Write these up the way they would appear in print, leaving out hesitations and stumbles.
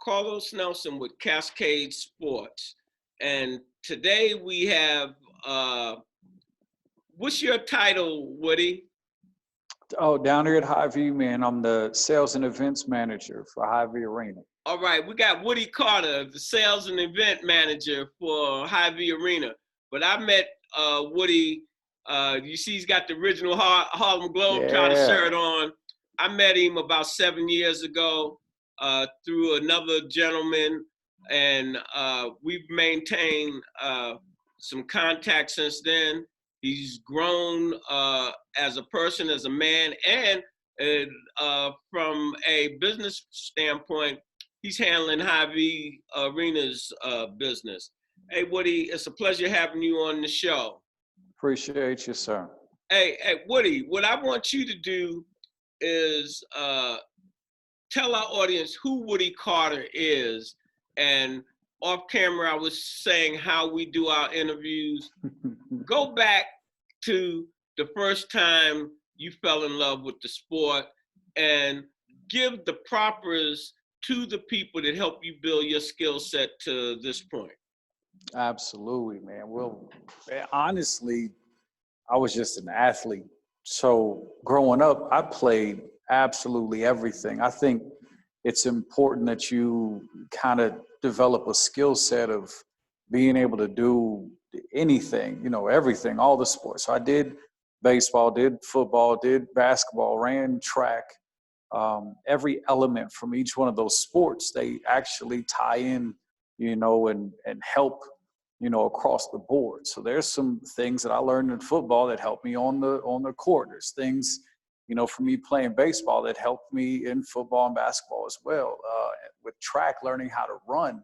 Carlos Nelson with Cascade Sports. And today we have, what's your title, Woody? Oh, down here at Hy-Vee, man, I'm the sales and events manager for Hy-Vee Arena. All right, we got Woody Carter, the sales and event manager for Hy-Vee Arena. But I met Woody, you see he's got the original Harlem Globetrotter shirt on. I met him about 7 years ago through another gentleman, and we've maintained some contact since then. He's grown as a person, as a man, and from a business standpoint, he's handling Hy-Vee Arena's business. Hey, Woody, it's a pleasure having you on the show. Appreciate you, sir. Hey, Woody, what I want you to do is tell our audience who Woody Carter is. And off camera, I was saying how we do our interviews. Go back to the first time you fell in love with the sport and give the propers to the people that help you build your skill set to this point. Absolutely, man. Well, honestly, I was just an athlete. So growing up, I played absolutely everything. I think it's important that you kind of develop a skill set of being able to do anything, everything, all the sports. So I did baseball, did football, did basketball, ran track. Every element from each one of those sports, they actually tie in, and help, across the board. So there's some things that I learned in football that helped me on the court. There's things, for me playing baseball that helped me in football and basketball as well. With track, learning how to run,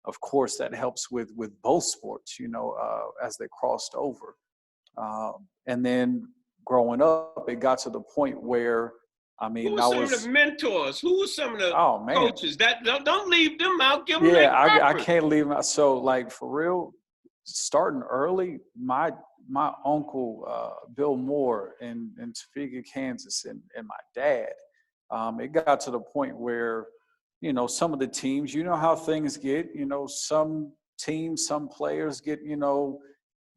of course, that helps with both sports, as they crossed over. And then growing up, it got to the point where, who were some of the mentors? Who were some of the coaches? That don't leave them out. Give them I can't leave them out. So, like, for real, starting early, my uncle Bill Moore in Topeka, Kansas, and my dad. It got to the point where, some of the teams, how things get. Some teams, some players get,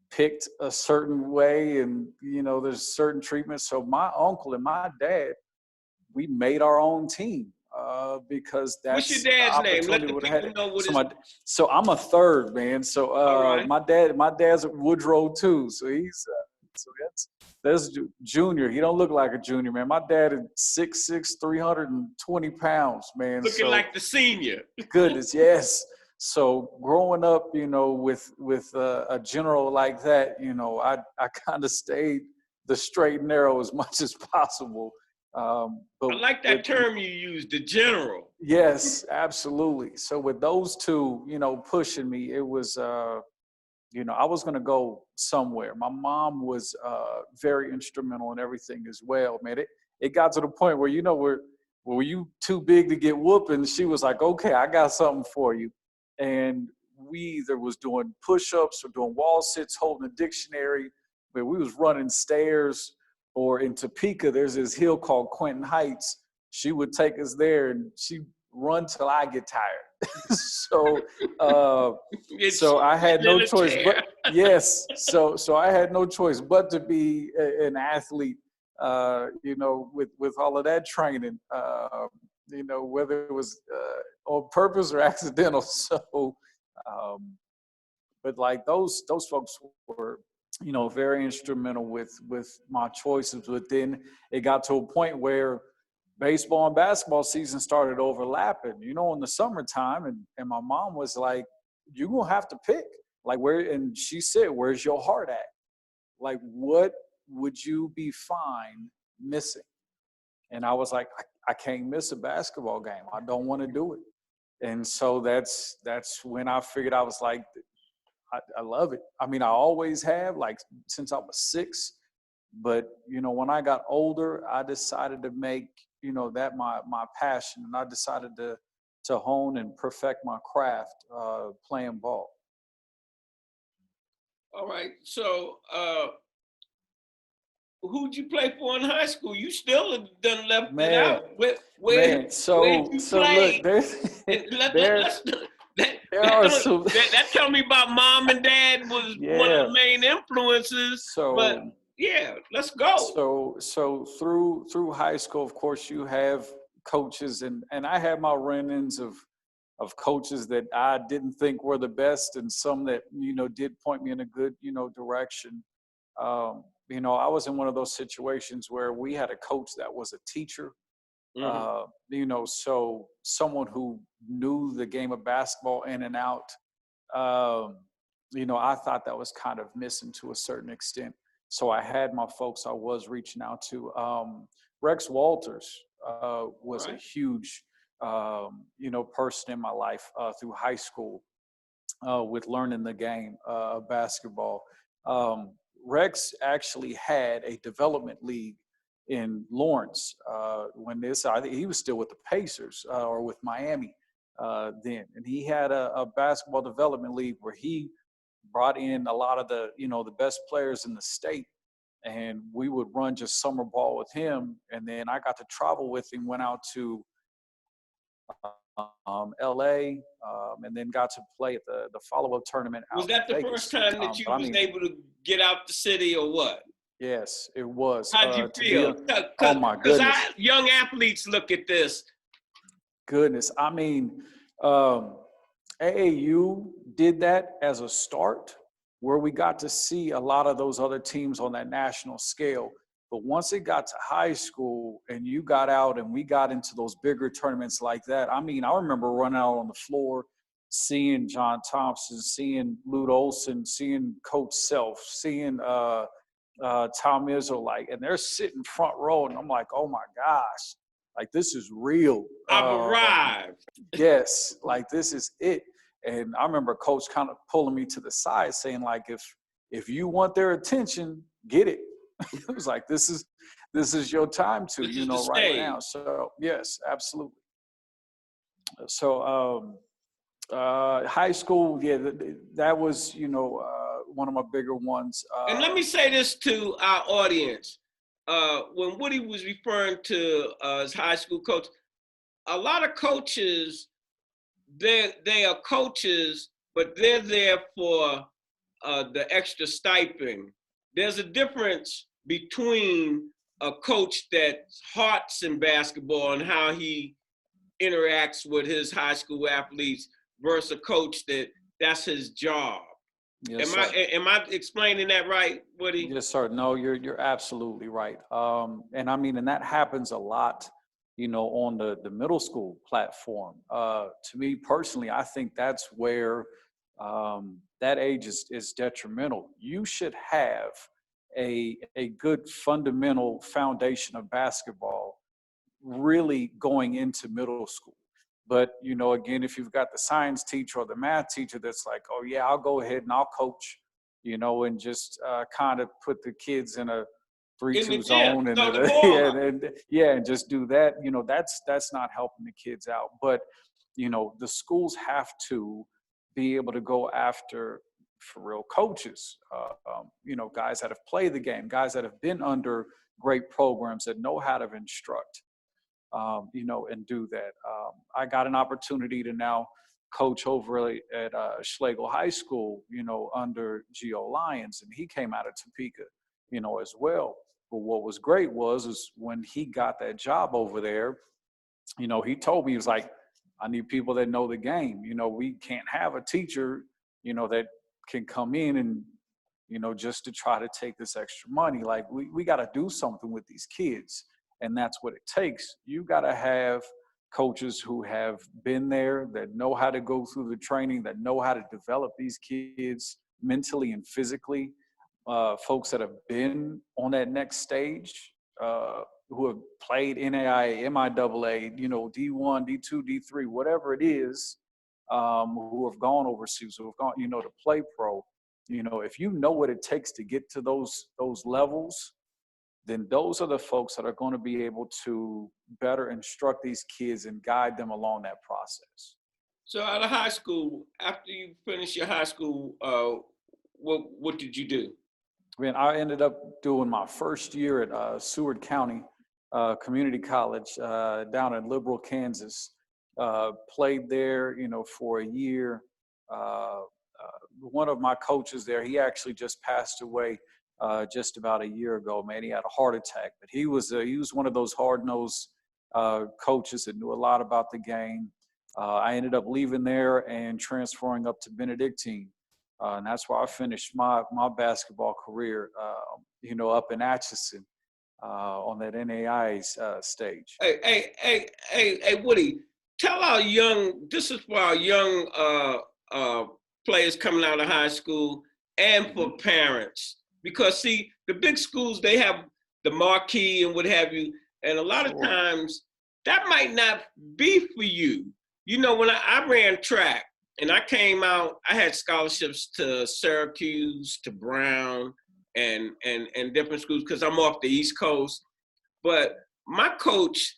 picked a certain way, and there's certain treatment. So my uncle and my dad, we made our own team because that's what's your dad's name? Let the people know what so I'm a third, man. So right. my dad's a Woodrow too. So he's that's junior. He don't look like a junior, man. My dad is 6'6", 320 pounds, man. Looking like the senior. Goodness, yes. So growing up, with a general like that, I kind of stayed the straight and narrow as much as possible. But I like that term you used, the general. Yes, absolutely. So with those two, pushing me, it was, I was going to go somewhere. My mom was very instrumental in everything as well, man. It got to the point where, were you too big to get whooping? She was like, okay, I got something for you. And we either was doing push-ups or doing wall sits, holding a dictionary, where we was running stairs. Or in Topeka, there's this hill called Quentin Heights. She would take us there, and she'd run till I get tired. So I had no choice. But yes, so I had no choice but to be an athlete. With all of that training, whether it was on purpose or accidental. So, but like those folks were, very instrumental with my choices. But then it got to a point where baseball and basketball season started overlapping, in the summertime. And my mom was like, you're going to have to pick. Like, and she said, where's your heart at? Like, what would you be fine missing? And I was like, I can't miss a basketball game. I don't want to do it. And so that's when I figured, I was like, I love it. I mean, I always have, like, since I was 6. But, when I got older, I decided to make, that my passion. And I decided to hone and perfect my craft playing ball. All right. So who'd you play for in high school? You still done left it Man, out. Where man. did you So look, play? there's And there there are some. that tell me about mom and dad was one of Yeah. the main influences. But So yeah, let's go. so through high school, of course, you have coaches, and I had my run-ins of coaches that I didn't think were the best, and some that did point me in a good direction. I was in one of those situations where we had a coach that was a teacher. Mm-hmm. So someone who knew the game of basketball in and out. Um, I thought that was kind of missing to a certain extent. So I had my folks I was reaching out to. Rex Walters was a Right. huge, person in my life through high school with learning the game of basketball. Um, Rex actually had a development league in Lawrence when I think he was still with the Pacers or with Miami then, and he had a basketball development league where he brought in a lot of the best players in the state, and we would run just summer ball with him. And then I got to travel with him, went out to LA, and then got to play at the follow-up tournament Was out in that the first Vegas. time that you But I was mean, able to get out the city or what? yes, it was. How'd you To be, feel? oh my Because goodness, young athletes look at this. goodness. I mean, um, AAU did that as a start, where we got to see a lot of those other teams on that national scale. But once it got to high school and you got out and we got into those bigger tournaments like that, I mean, I remember running out on the floor, seeing John Thompson, seeing Lute Olson, seeing Coach Self, seeing Tom Izzo, and they're sitting front row, and I'm like, oh my gosh, this is real. I've arrived. Yes, this is it. And I remember Coach kind of pulling me to the side, saying, if you want their attention, get it. It was like, this is your time to, This is the right stage. now. So yes, absolutely. So high school, yeah, that was one of my bigger ones. And let me say this to our audience: when Woody was referring to his high school coach, a lot of coaches, they are coaches, but they're there for the extra stipend. There's a difference between a coach that's hearts in basketball and how he interacts with his high school athletes versus a coach that's his job. Yes, Am I explaining that right, Woody? Yes, sir. No, you're absolutely right. And I mean, and that happens a lot, on the middle school platform. To me personally, I think that's where that age is detrimental. You should have a good fundamental foundation of basketball really going into middle school. But again, if you've got the science teacher or the math teacher that's like, oh yeah, I'll go ahead and I'll coach, and just kind of put the kids in a In the 3-2 gym, zone and throw the ball up. and just do that. That's not helping the kids out. But the schools have to be able to go after for real coaches. Guys that have played the game, guys that have been under great programs that know how to instruct. And do that. I got an opportunity to now coach over at Schlegel High School, under Geo Lyons, and he came out of Topeka, as well. But what was great is when he got that job over there, he told me, he was like, I need people that know the game. We can't have a teacher, that can come in and, just to try to take this extra money. We got to do something with these kids. And that's what it takes. You got to have coaches who have been there, that know how to go through the training, that know how to develop these kids mentally and physically. Folks that have been on that next stage, who have played NAIA, MIAA, D1, D2, D3, whatever it is, who have gone overseas, who have gone, to play pro. If you know what it takes to get to those levels, then those are the folks that are going to be able to better instruct these kids and guide them along that process. So out of high school, after you finished your high school, what did you do? Man, I ended up doing my first year at Seward County Community College down in Liberal, Kansas. Played there, for a year. One of my coaches there, he actually just passed away just about a year ago. Man, he had a heart attack, but he was one of those hard-nosed coaches that knew a lot about the game. I ended up leaving there and transferring up to Benedictine. And that's where I finished my basketball career, up in Atchison on that NAIA stage. Hey, Woody, tell this is for our young players coming out of high school and for parents. Because, see, the big schools, they have the marquee and what have you. And a lot of times, that might not be for you. When I ran track, and I came out, I had scholarships to Syracuse, to Brown, and different schools because I'm off the East Coast. But my coach,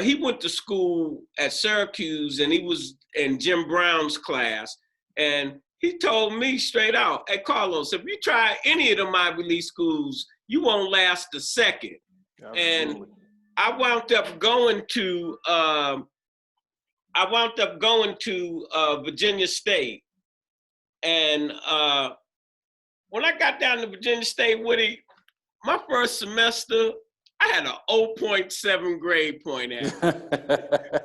he went to school at Syracuse, and he was in Jim Brown's class. And he told me straight out, hey, Carlos, if you try any of them Ivy League schools, you won't last a second. Absolutely. And I wound up going to Virginia State. And when I got down to Virginia State, Woody, my first semester, I had a 0.7 grade point average.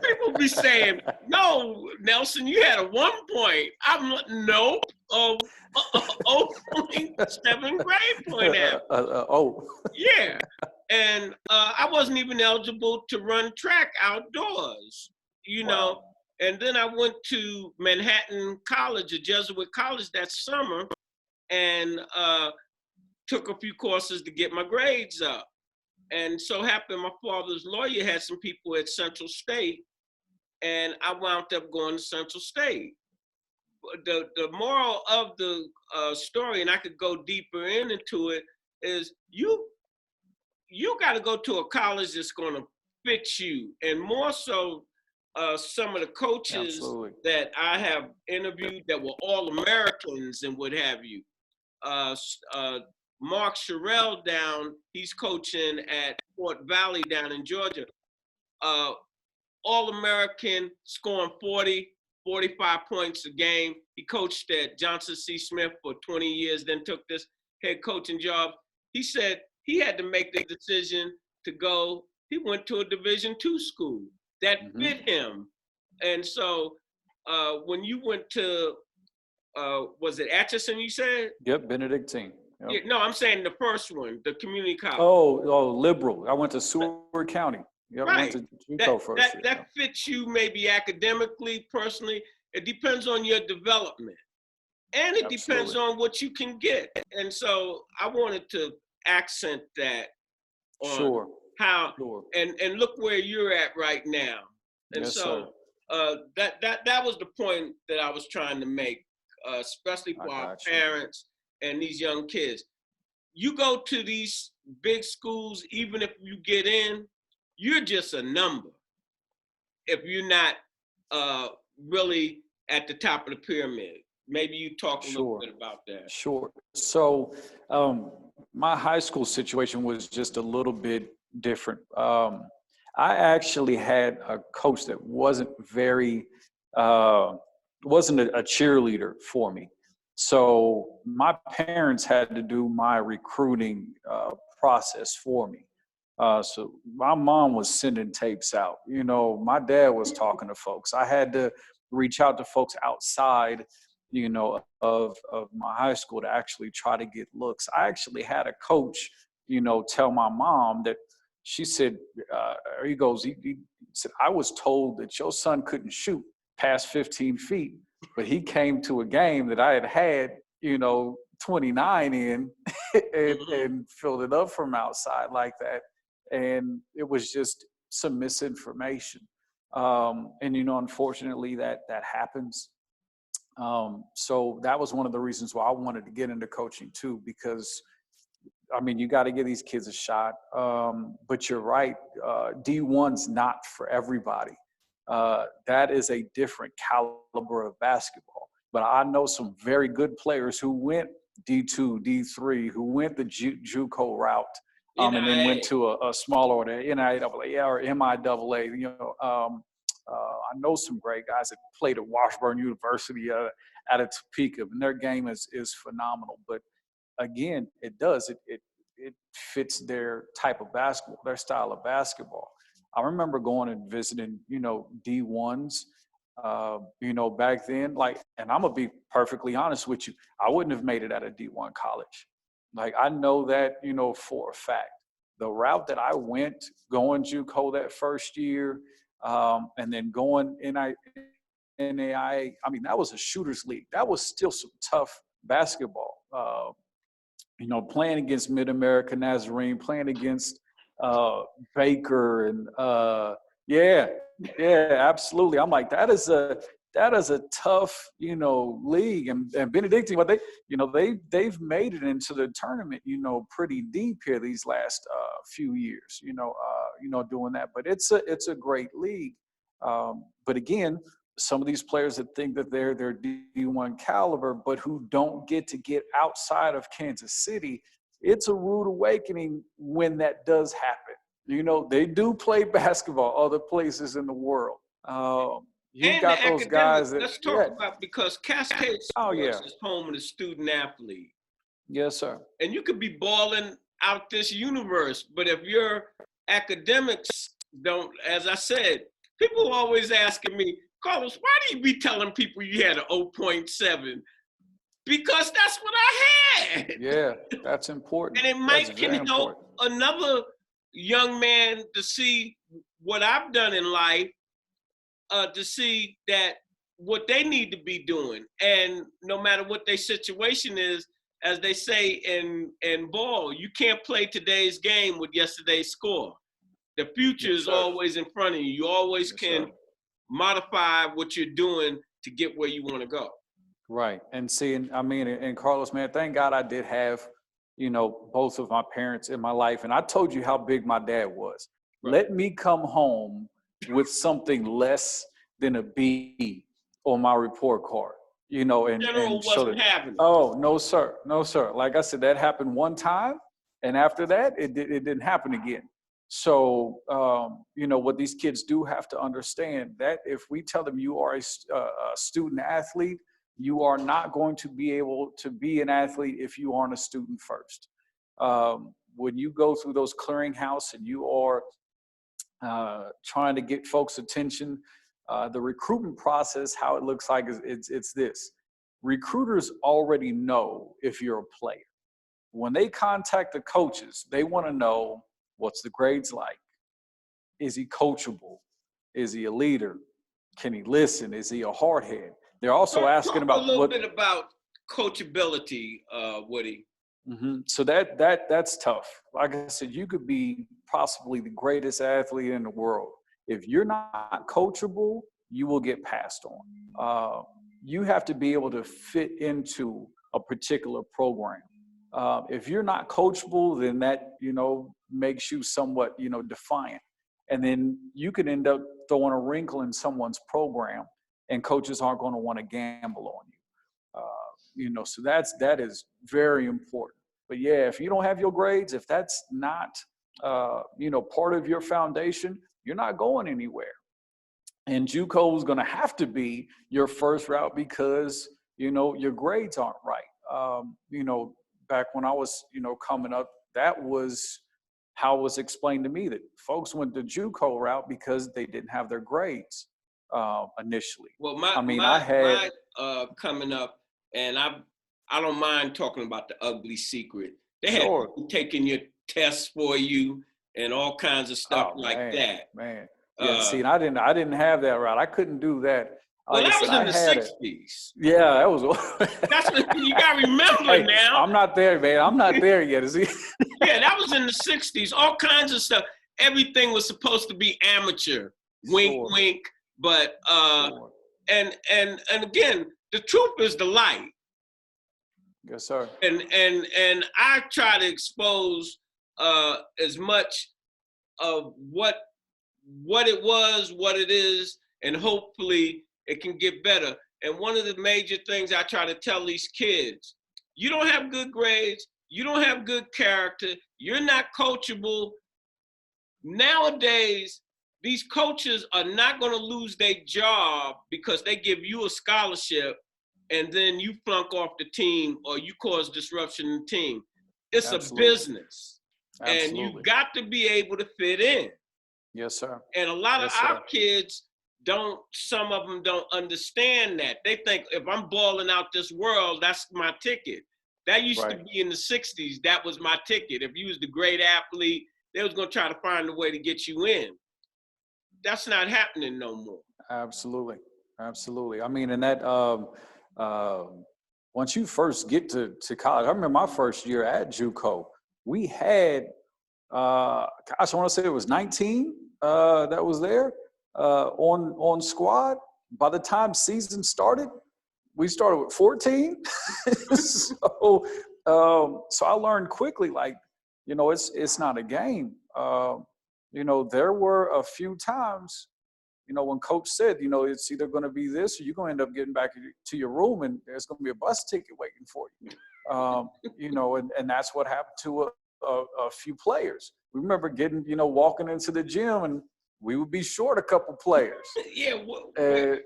People be saying, no, Nelson, you had a 1 point. I'm like, nope, 0.7 grade point average. Yeah. And I wasn't even eligible to run track outdoors. Wow. And then I went to Manhattan College, a Jesuit college that summer, and took a few courses to get my grades up. And so happened my father's lawyer had some people at Central State, and I wound up going to Central State. The moral of the story, and I could go deeper into it, is you got to go to a college that's going to fit you, and more so, some of the coaches Absolutely. That I have interviewed that were all Americans and what have you. Mark Sherrill he's coaching at Fort Valley down in Georgia. All American, scoring 40, 45 points a game. He coached at Johnson C. Smith for 20 years, then took this head coaching job. He said he had to make the decision to go. He went to a Division II school that fit him. And so when you went to, was it Atchison you said? Yep, Benedictine. Yep. Yeah, no, I'm saying the first one, the community college. Oh, Liberal. I went to Seward County. Yep, right. Went to Chico first. That fits you maybe academically, personally. It depends on your development. And it depends on what you can get. And so I wanted to accent that on how, and look where you're at right now. And yes, so that was the point that I was trying to make, especially for our parents and these young kids. You go to these big schools, even if you get in, you're just a number if you're not really at the top of the pyramid. Maybe you talk a little bit about that. Sure. So my high school situation was just a little bit different. I actually had a coach that wasn't a cheerleader for me. So my parents had to do my recruiting process for me. So my mom was sending tapes out. My dad was talking to folks. I had to reach out to folks outside, of my high school to actually try to get looks. I actually had a coach, tell my mom that she said, he goes, he said, I was told that your son couldn't shoot past 15 feet, but he came to a game that I had, 29 in and filled it up from outside like that. And it was just some misinformation. And, unfortunately that happens. So that was one of the reasons why I wanted to get into coaching too, because you got to give these kids a shot. But you're right. D1's not for everybody. That is a different caliber of basketball. But I know some very good players who went D2, D3, who went the JUCO route, and then went to a smaller order, NIAA or MIAA. I know some great guys that played at Washburn University out of Topeka, and their game is phenomenal. But again, it fits their type of basketball, their style of basketball. I remember going and visiting, D1s, back then, and I'm gonna be perfectly honest with you, I wouldn't have made it out of D1 college. Like, I know that, for a fact. The route that I went, going JUCO that first year, and then going NAIA, that was a shooters league. That was still some tough basketball. Playing against Mid-America Nazarene, playing against Baker, and yeah, absolutely. I'm like, that is a tough, league, and Benedictine, but they've made it into the tournament, pretty deep here these last few years, doing that. But it's a great league. But again, some of these players that think that they're D1 caliber, but who don't get outside of Kansas City, it's a rude awakening when that does happen. They do play basketball other places in the world. You've got those guys that, let's talk about, because Cascade Sports is home of the student athlete. Yes, sir. And you could be balling out this universe, but if your academics don't, as I said, people are always asking me, Carlos, why do you be telling people you had an 0.7? Because that's what I had. Yeah, that's important. And it can help another young man to see what I've done in life, to see that what they need to be doing. And no matter what their situation is, as they say in ball, you can't play today's game with yesterday's score. The future is always in front of you. You always can modify what you're doing to get where you want to go. Right. And seeing, and Carlos, man, thank God I did have, both of my parents in my life. And I told you how big my dad was. Right. Let me come home with something less than a B on my report card, and wasn't happening. Oh, no, sir. No, sir. Like I said, that happened one time. And after that, it didn't happen again. So, what these kids do have to understand, that if we tell them you are a student athlete, you are not going to be able to be an athlete if you aren't a student first. When you go through those clearinghouse and you are trying to get folks' attention, the recruitment process, how it looks like is it's this. Recruiters already know if you're a player. When they contact the coaches, they want to know, what's the grades like? Is he coachable? Is he a leader? Can he listen? Is he a hardhead? They're also asking about a little bit about coachability, Woody. Mm-hmm. So that's tough. Like I said, you could be possibly the greatest athlete in the world. If you're not coachable, you will get passed on. You have to be able to fit into a particular program. If you're not coachable, then that, makes you somewhat, defiant. And then you can end up throwing a wrinkle in someone's program, and coaches aren't going to want to gamble on you. So that is very important. But yeah, if you don't have your grades, if that's not, part of your foundation, you're not going anywhere. And JUCO is going to have to be your first route because, your grades aren't right. Back when I was, coming up, that was how it was explained to me, that folks went the JUCO route because they didn't have their grades initially. Well, I had coming up, and I don't mind talking about the ugly secret. They had people taking your tests for you and all kinds of stuff that. Man, yeah. See, and I didn't have that route. I couldn't do that. Well, that was in the 60s. Yeah, that was. That's what you got to remember now. I'm not there, man. I'm not there yet. Is he? Yeah, that was in the 60s. All kinds of stuff. Everything was supposed to be amateur. Wink, wink. But and again, the truth is the light. Yes, sir. And I try to expose as much of what it was, what it is, and hopefully it can get better. And one of the major things I try to tell these kids, you don't have good grades, you don't have good character, you're not coachable. Nowadays, these coaches are not going to lose their job because they give you a scholarship and then you flunk off the team or you cause disruption in the team. It's Absolutely. a business. And you got to be able to fit in. Yes, sir. And a lot of our kids some of them don't understand that. They think if I'm balling out this world, that's my ticket. That used to be in the 60s. That was my ticket. If you was the great athlete, they was going to try to find a way to get you in. That's not happening no more. Absolutely. Absolutely. I mean, and that once you first get to college, I remember my first year at JUCO, we had, I want to say it was 19 that was there on squad. By the time season started, we started with 14. So I learned quickly, like, it's not a game. There were a few times, when coach said, it's either going to be this or you're going to end up getting back to your room and there's going to be a bus ticket waiting for you. And that's what happened to a few players. We remember getting, walking into the gym and we would be short a couple players. Yeah. Where's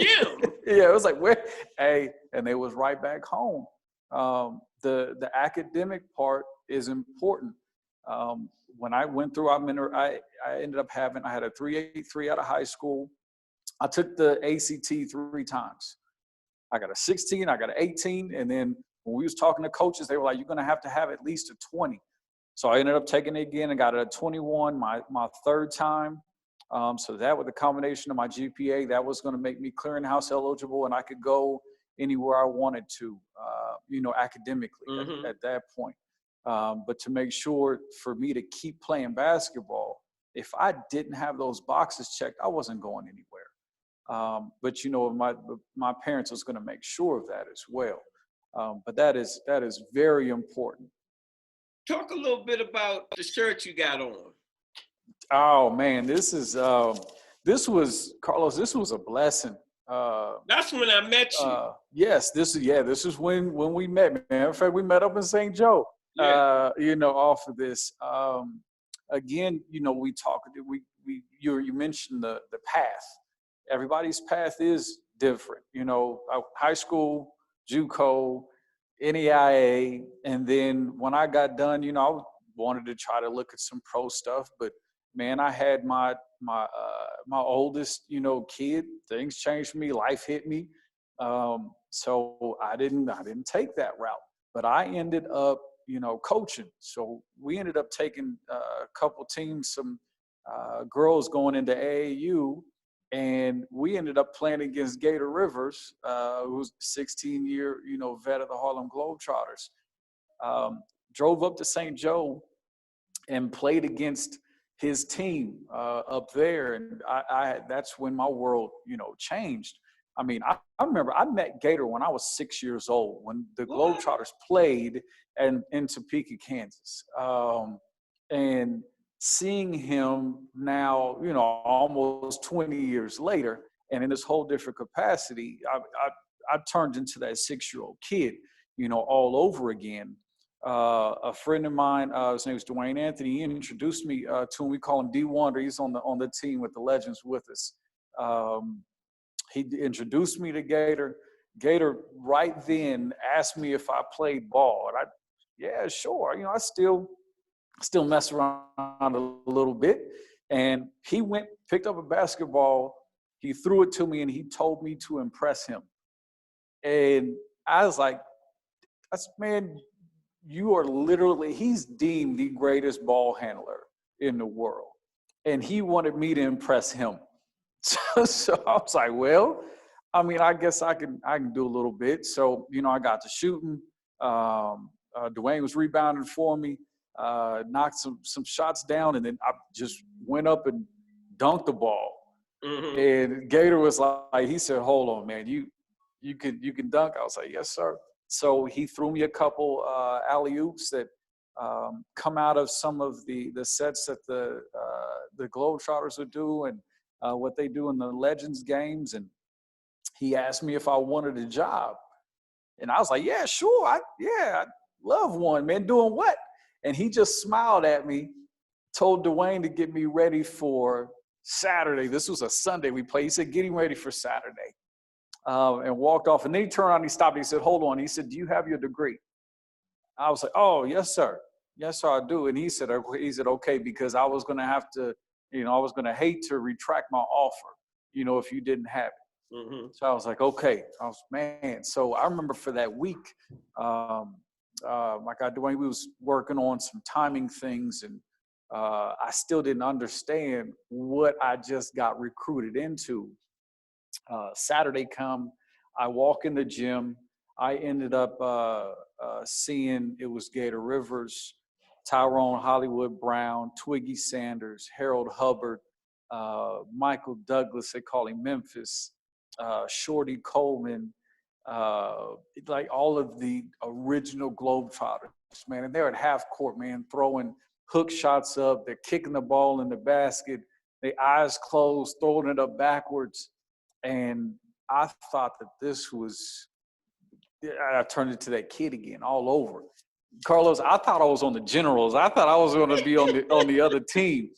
Jim? Yeah, it was like, where? Hey, and they was right back home. The academic part is important. When I went through, I ended up I had a 3.83 out of high school. I took the ACT 3 times. I got a 16, I got an 18, and then when we was talking to coaches, they were like, you're going to have at least a 20. So I ended up taking it again and got a 21 my third time. So that with the combination of my GPA, that was going to make me clearinghouse eligible, and I could go anywhere I wanted to, academically at that point. But to make sure for me to keep playing basketball, if I didn't have those boxes checked, I wasn't going anywhere. But my parents was going to make sure of that as well. But that is very important. Talk a little bit about the shirt you got on. Oh man, this was Carlos. This was a blessing. That's when I met you. Yes, this is when we met, man. In fact, we met up in St. Joe. Yeah. Off of this. Again, we talked. You mentioned the path. Everybody's path is different. High school, JUCO, NEIA, and then when I got done, I wanted to try to look at some pro stuff, but man, I had my oldest, kid. Things changed for me. Life hit me. So I didn't take that route, but I ended up, coaching. So we ended up taking a couple teams, some girls going into AAU, and we ended up playing against Gator Rivers, who's a 16-year, vet of the Harlem Globetrotters. Drove up to St. Joe and played against his team up there, and I that's when my world, changed. I mean, I remember I met Gator when I was 6 years old, when the Globetrotters played in Topeka, Kansas. And seeing him now, almost 20 years later, and in this whole different capacity, I turned into that 6-year-old kid, all over again. A friend of mine, his name is Dwayne Anthony, he introduced me to him. We call him D Wonder. He's on the team with the Legends with us. He introduced me to Gator. Gator right then asked me if I played ball, and yeah, sure. I still mess around a little bit. And he picked up a basketball, he threw it to me, and he told me to impress him. And I was like, man, you are literally, he's deemed the greatest ball handler in the world. And he wanted me to impress him. So I was like, well, I mean, I guess I can do a little bit. So, I got to shooting. Dwayne was rebounding for me, knocked some shots down, and then I just went up and dunked the ball. Mm-hmm. And Gator was like, he said, hold on, man, you can dunk? I was like, yes, sir. So he threw me a couple alley-oops that come out of some of the sets that the Globetrotters would do, and what they do in the Legends games. And he asked me if I wanted a job. And I was like, yeah, sure. I love one, man. Doing what? And he just smiled at me, told Dwayne to get me ready for Saturday. This was a Sunday we played. He said, getting ready for Saturday. And walked off. And then he turned around and he stopped. He said, hold on. He said, do you have your degree? I was like, oh, yes, sir. Yes, sir, I do. And he said, okay, because I was going to have to, I was going to hate to retract my offer, if you didn't have it. Mm-hmm. So I was like, okay. Man. So I remember for that week, like Dwayne, we was working on some timing things, and I still didn't understand what I just got recruited into. Saturday come, I walk in the gym. I ended up seeing it was Gator Rivers, Tyrone Hollywood Brown, Twiggy Sanders, Harold Hubbard, Michael Douglas, they call him Memphis, Shorty Coleman, like all of the original Globetrotters, man. And they're at half court, man, throwing hook shots up. They're kicking the ball in the basket. Their eyes closed, throwing it up backwards. And I thought that this was, I turned into that kid again all over. Carlos, I thought I was on the Generals. I thought I was going to be on the other team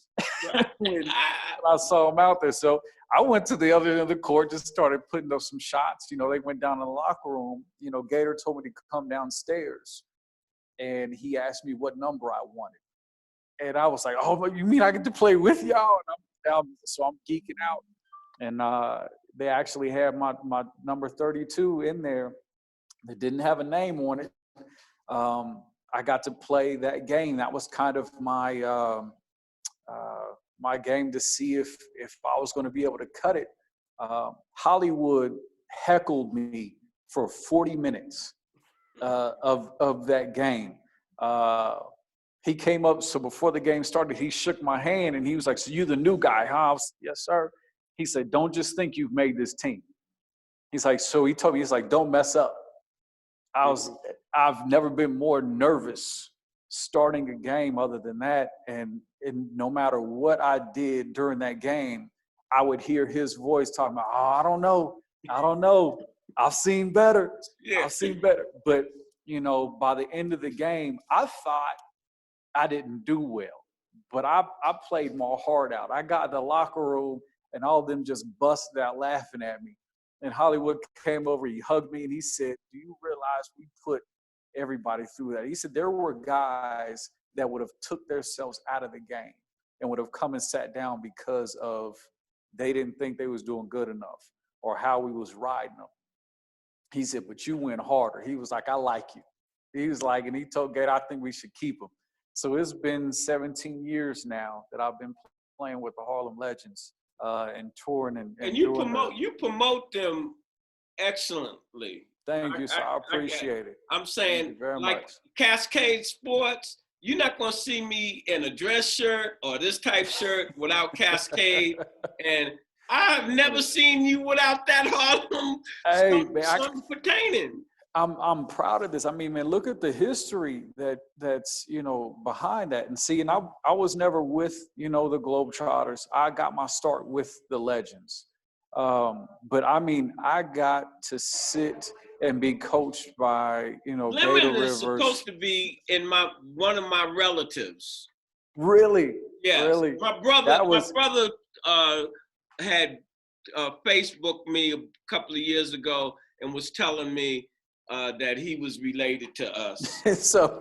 when I saw him out there. So I went to the other end of the court, just started putting up some shots. They went down in the locker room. Gator told me to come downstairs, and he asked me what number I wanted. And I was like, oh, you mean I get to play with y'all? And so I'm geeking out. And they actually had my number 32 in there. They didn't have a name on it. I got to play that game. That was kind of my my game to see if I was going to be able to cut it. Hollywood heckled me for 40 minutes of that game. He came up, so before the game started, he shook my hand and he was like, so you the new guy, huh? I was, yes, sir. He said, don't just think you've made this team. He's like, so he told me, he's like, don't mess up. I've never been more nervous starting a game other than that. And no matter what I did during that game, I would hear his voice talking about, oh, I don't know. I've seen better. Yeah. I've seen better. But, by the end of the game, I thought I didn't do well. But I played my heart out. I got in the locker room, and all of them just busted out laughing at me. And Hollywood came over, he hugged me, and he said, do you realize we put everybody through that? He said there were guys that would have took themselves out of the game and would have come and sat down because of they didn't think they was doing good enough or how we was riding them. He said, but you went harder. He was like, I like you. He was like, and he told Gator, I think we should keep him. So it's been 17 years now that I've been playing with the Harlem Legends. And touring and you promote them excellently. Thank you, sir. I appreciate it. I'm saying, like much. Cascade Sports, you're not gonna see me in a dress shirt or this type shirt without Cascade, and I've never seen you without that Harlem something pertaining. I'm proud of this. I mean, man, look at the history that's behind that. And see, and I was never with the Globetrotters. I got my start with the Legends. But I mean, I got to sit and be coached by Lemon Gator Rivers. Is supposed to be in one of my relatives. Really? Yes. Really? My brother had Facebooked me a couple of years ago and was telling me that he was related to us. So,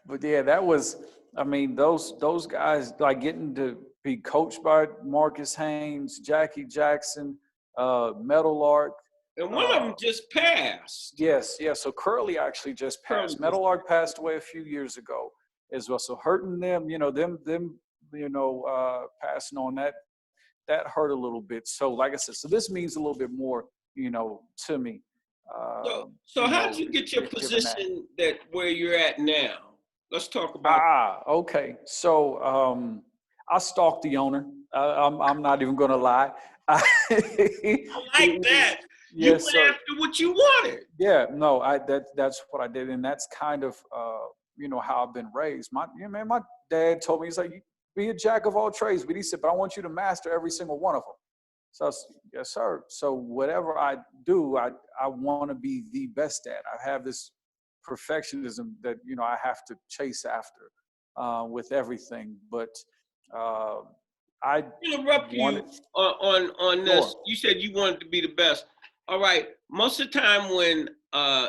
but yeah, that was, I mean, those guys, like getting to be coached by Marcus Haynes, Jackie Jackson, Meadowlark. And one of them just passed. Yes. So Curly actually just passed. Meadowlark passed away a few years ago as well. So hurting them, passing on that hurt a little bit. So like I said, so this means a little bit more, to me. So how did you get your position that where you're at now? Let's talk about. Okay. So I stalked the owner. I'm not even going to lie. I like that. You went after what you wanted. Yeah. No. That's what I did, and that's kind of how I've been raised. My dad told me, he's like, be a jack of all trades, but he said, but I want you to master every single one of them. So yes, sir. So whatever I do, I want to be the best at. I have this perfectionism that, you know, I have to chase after with everything. But I Interrupt you wanted, on sure. this. You said you wanted to be the best. All right. Most of the time when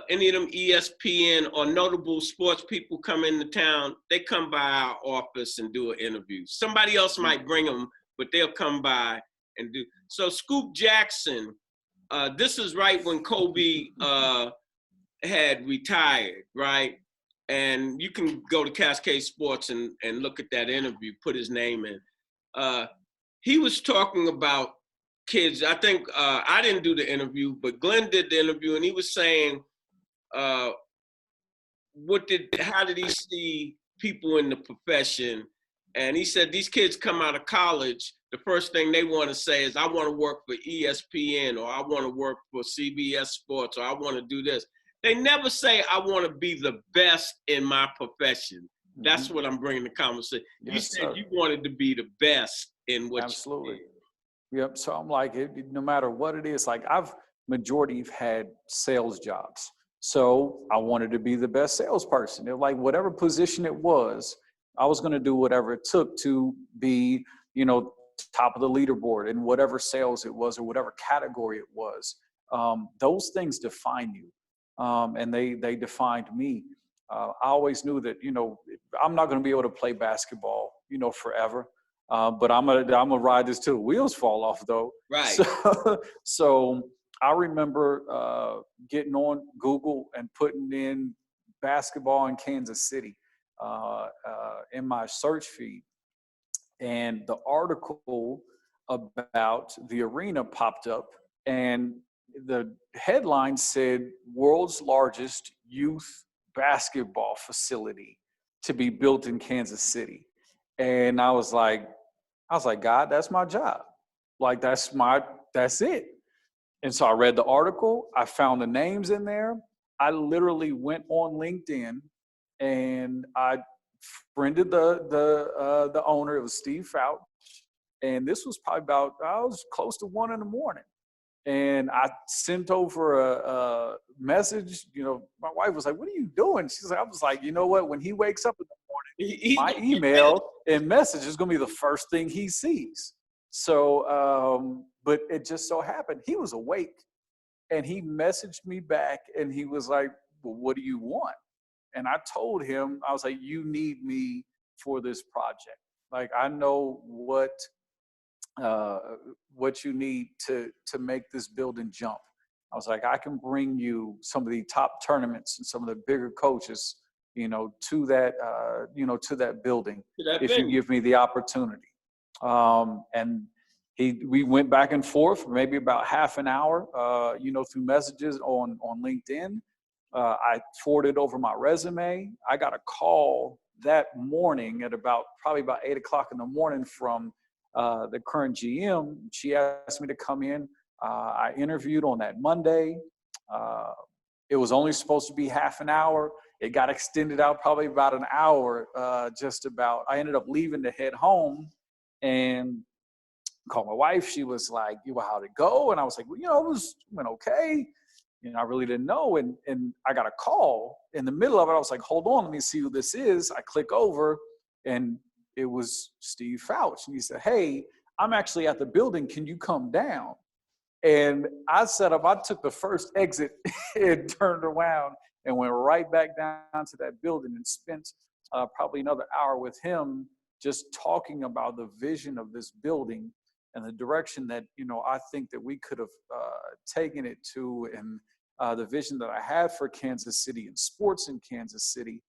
any of them ESPN or notable sports people come into town, they come by our office and do an interview. Somebody else might bring them, but they'll come by and do. So Scoop Jackson, this is right when Kobe had retired, right? And you can go to Cascade Sports and look at that interview, put his name in. He was talking about kids. I think I didn't do the interview, but Glenn did the interview, and he was saying, how did he see people in the profession? And he said these kids come out of college, the first thing they want to say is, I want to work for ESPN, or I want to work for CBS Sports, or I want to do this. They never say, I want to be the best in my profession. That's what I'm bringing the conversation. Yes, you said sir. you wanted to be the best in what Absolutely. you did. Yep. So I'm like, no matter what it is, like I've majority had sales jobs. So I wanted to be the best salesperson. It, like whatever position it was, I was going to do whatever it took to be, you know, top of the leaderboard in whatever sales it was or whatever category it was. Those things define you. And they defined me. I always knew that, you know, I'm not going to be able to play basketball, you know, forever. But I'm gonna ride this till the wheels fall off, though. Right. So I remember getting on Google and putting in basketball in Kansas City in my search feed, and the article about the arena popped up, and the headline said "World's Largest Youth Basketball Facility to be built in Kansas City," and I was like, God, that's my job. Like, that's it. And so I read the article. I found the names in there. I literally went on LinkedIn and I friended the owner. It was Steve Fouch. And this was probably about, I was close to 1 a.m. And I sent over a message. You know, my wife was like, what are you doing? I was like, you know what? When he wakes up in the morning, my email and message is going to be the first thing he sees. So, but it just so happened he was awake and he messaged me back and he was like, well, what do you want? And I told him, I was like, you need me for this project. Like, I know what you need to make this building jump. I was like, I can bring you some of the top tournaments and some of the bigger coaches, you know, to that, to that building, if you give me the opportunity. And we went back and forth for maybe about half an hour, through messages on LinkedIn. I forwarded over my resume. I got a call that morning at probably about 8 o'clock in the morning from the current GM. She asked me to come in. I interviewed on that Monday. It was only supposed to be half an hour. It got extended out probably about an hour, just about. I ended up leaving to head home and called my wife. She was like, how'd it go? And I was like, well, it went okay. I really didn't know. And I got a call in the middle of it. I was like, hold on, let me see who this is. I click over and it was Steve Fouch. And he said, hey, I'm actually at the building. Can you come down? And I took the first exit and turned around and went right back down to that building and spent probably another hour with him just talking about the vision of this building and the direction that, I think that we could have taken it to, and the vision that I had for Kansas City and sports in Kansas City.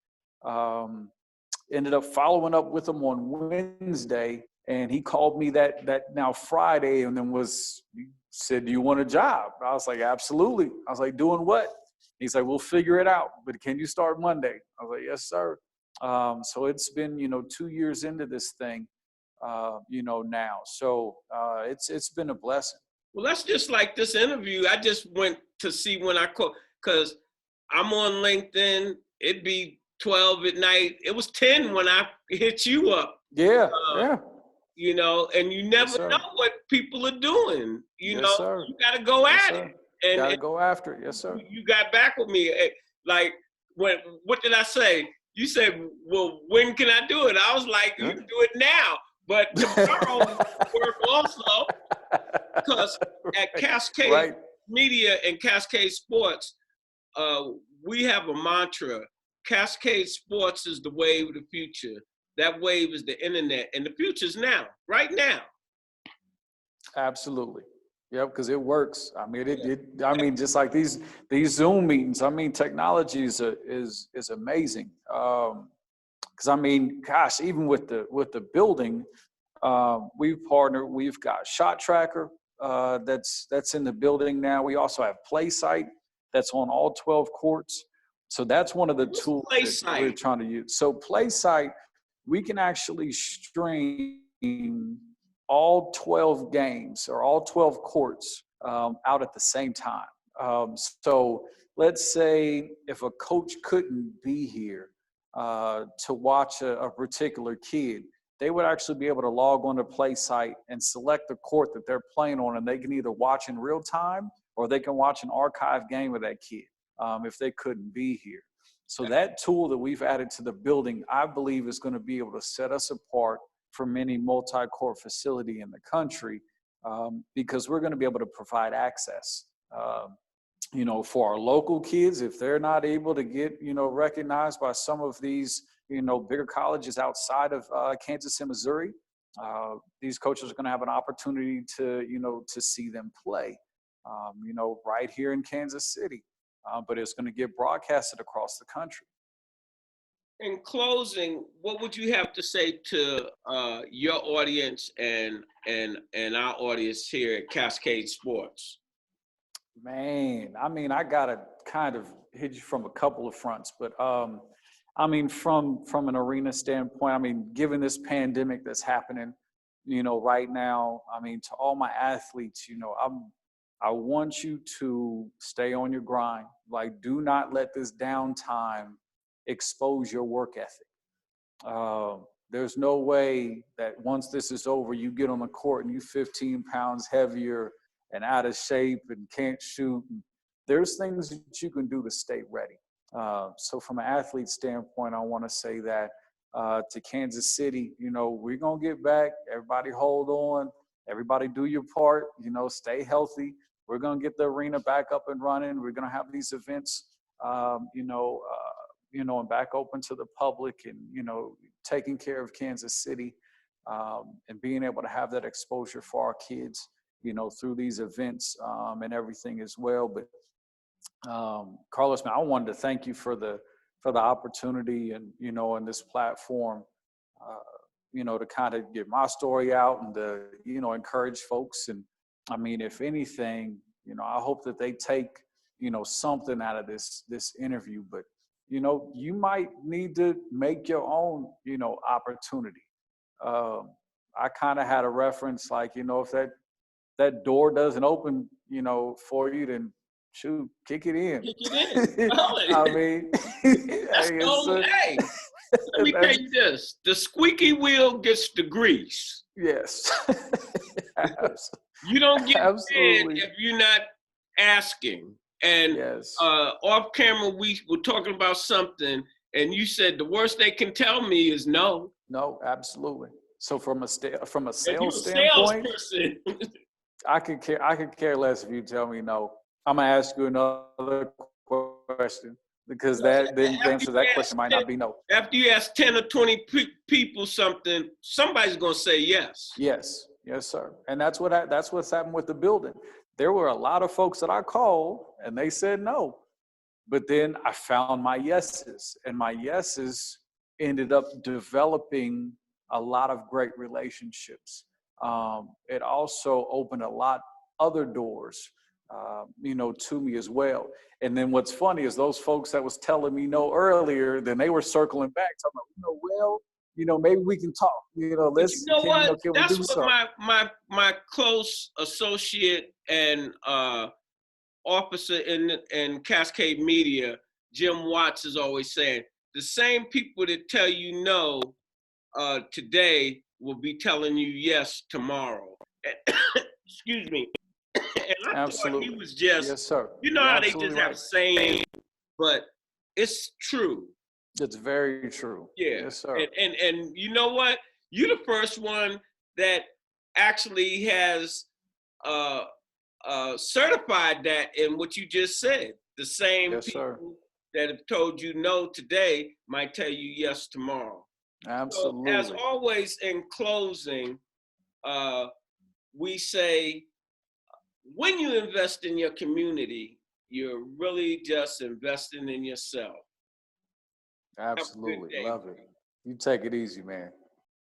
Ended up following up with him on Wednesday, and he called me that now Friday, and then said, do you want a job? I was like, absolutely. I was like, doing what? He's like, we'll figure it out, but can you start Monday? I was like, yes, sir. So it's been, 2 years into this thing, now. So it's been a blessing. Well, that's just like this interview. I just went to see when I call, because I'm on LinkedIn. It'd be 12 at night. It was 10 when I hit you up. Yeah, and you never know what people are doing. You Yes, know, sir. you got to go Yes, at sir. it. Got to go after it. Yes, sir. You got back with me. Like, what did I say? You said, well, when can I do it? I was like, you can do it now. But tomorrow work also, because at Cascade Media and Cascade Sports, we have a mantra. Cascade Sports is the wave of the future. That wave is the internet, and the future's now, right now. Absolutely. Yep, because it works. I mean, just like these Zoom meetings. I mean, technology is amazing. Because I mean, gosh, even with the building, we've partnered. We've got Shot Tracker that's in the building now. We also have Play Site that's on all 12 courts. So that's one of the tools that we're trying to use. So Play Site, we can actually stream all 12 games or all 12 courts out at the same time. So let's say if a coach couldn't be here to watch a particular kid, they would actually be able to log on to Play Site and select the court that they're playing on, and they can either watch in real time or they can watch an archive game of that kid if they couldn't be here. So that tool that we've added to the building, I believe, is going to be able to set us apart from any multi-court facility in the country because we're going to be able to provide access. You know, for our local kids, if they're not able to get, you know, recognized by some of these, you know, bigger colleges outside of Kansas and Missouri, these coaches are going to have an opportunity to, you know, to see them play, you know, right here in Kansas City. But it's going to get broadcasted across the country. In closing, what would you have to say to your audience and our audience here at Cascade Sports? Man, I mean, I gotta kind of hit you from a couple of fronts, but I mean, from an arena standpoint, I mean, given this pandemic that's happening, you know, right now, I mean, to all my athletes, you know, I want you to stay on your grind. Like, do not let this downtime expose your work ethic. There's no way that once this is over, you get on the court and you 15 pounds heavier and out of shape and can't shoot. There's things that you can do to stay ready. So from an athlete standpoint, I want to say that to Kansas City, you know, we're going to get back. Everybody hold on. Everybody do your part. You know, stay healthy. We're going to get the arena back up and running. We're going to have these events, you know, and back open to the public and, you know, taking care of Kansas City and being able to have that exposure for our kids, you know, through these events and everything as well. But Carlos, man, I wanted to thank you for the opportunity and, you know, in this platform, you know, to kind of get my story out and to, you know, encourage folks. And I mean, if anything, you know, I hope that they take, you know, something out of this interview, but, you know, you might need to make your own, you know, opportunity. I kind of had a reference like, you know, if that door doesn't open, you know, for you, then shoot, kick it in. Kick it in. I mean, hey, let me tell you this: the squeaky wheel gets the grease. Yes. You don't get in if you're not asking. And yes. Off camera, we were talking about something, and you said the worst they can tell me is no. No, absolutely. So from a sales standpoint, I could care less if you tell me no. I'm gonna ask you another question because the answer to that question might not be no. After you ask 10 or 20 people something, somebody's gonna say yes. Yes, sir. And that's what's happened with the building. There were a lot of folks that I called and they said no, but then I found my yeses, and my yeses ended up developing a lot of great relationships. It also opened a lot other doors, you know, to me as well. And then what's funny is those folks that was telling me no earlier, then they were circling back, talking about, you know, well, you know, maybe we can talk. You know, let's. You know what? That's what something? my close associate and officer in Cascade Media, Jim Watts, is always saying the same people that tell you no today will be telling you yes tomorrow. Excuse me. And I thought he Absolutely. was just, Yes, sir. you know You're how they just absolutely have right. sayings, but it's true. It's very true. Yeah. Yes, sir. And you know what? You're the first one that actually has certified that in what you just said. The same Yes, sir. people that have told you no today might tell you yes tomorrow. So as Absolutely. always, in closing, we say when you invest in your community, you're really just investing in yourself. Have a good Absolutely. day. Love it. You take it easy, man.